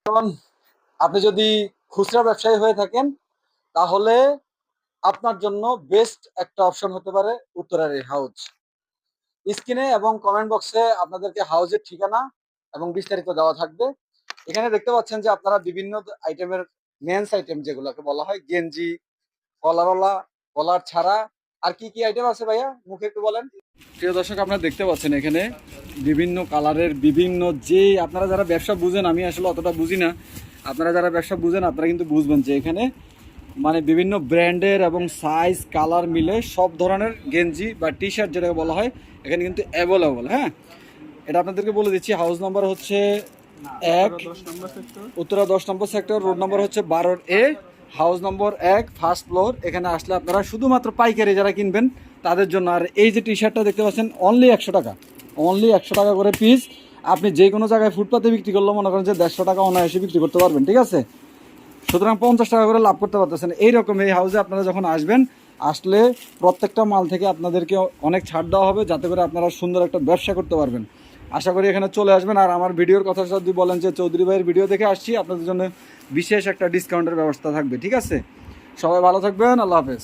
কারণ আপনি যদি খুচরা ব্যবসায়ী হয়ে থাকেন তাহলে আপনার জন্য বেস্ট একটা অপশন হতে পারে উত্তরার এই হাউস। স্ক্রিনে এবং কমেন্ট বক্সে আপনাদেরকে হাউজের ঠিকানা এবং বিস্তারিত দেওয়া থাকবে। এখানে দেখতে পাচ্ছেন যে আপনারা বিভিন্ন আইটেমের মেন্স আইটেম যেগুলোকে বলা হয় গেঞ্জি, কলারওয়ালা, কলার ছাড়া আর কি কি আইটেম আছে ভাইয়া মুখে একটু বলেন। প্রিয় দর্শক, আপনারা দেখতে পাচ্ছেন এখানে বিভিন্ন কালারের বিভিন্ন, যে আপনারা যারা ব্যবসা বুঝেন, আমি আসলে অতটা বুঝি না, আপনারা যারা ব্যবসা বুঝেন আপনারা কিন্তু বুঝবেন যে এখানে মানে বিভিন্ন ব্র্যান্ডের এবং সাইজ কালার মিলে সব ধরনের গেঞ্জি বা টি শার্ট যেটাকে বলা হয় এখানে কিন্তু অ্যাভেলেবল। হ্যাঁ, এটা আপনাদেরকে বলে দিচ্ছি। হাউস নাম্বার হচ্ছে 1, উত্তরা 10 নম্বর সেক্টর, রোড নম্বর হচ্ছে 12A, হাউস নম্বর 1, ফার্স্ট ফ্লোর। এখানে আসলে আপনারা শুধুমাত্র পাইকারি যারা কিনবেন তাদের জন্য। আর এই যে টি শার্টটা দেখতে পাচ্ছেন অনলি 100 টাকা, অনলি 100 টাকা করে পিস। আপনি যে কোনো জায়গায় ফুটপাতে বিক্রি করলে মনে করেন যে 150 টাকা অনায়াসে বিক্রি করতে পারবেন, ঠিক আছে? সুতরাং 50 টাকা করে লাভ করতে পারতেছেন। এইরকম এই হাউসে আপনারা যখন আসবেন, আসলে প্রত্যেকটা মাল থেকে আপনাদেরকে অনেক ছাড় দেওয়া হবে যাতে করে আপনারা সুন্দর একটা ব্যবসা করতে পারবেন। আশা করি এখানে চলে আসবেন। আর আমার ভিডিওর কথা যদি বলেন যে চৌধুরী ভাইয়ের ভিডিও দেখে আসছি, আপনাদের জন্য বিশেষ একটা ডিসকাউন্টের ব্যবস্থা থাকবে, ঠিক আছে? সবাই ভালো থাকবেন, আল্লাহ হাফেজ।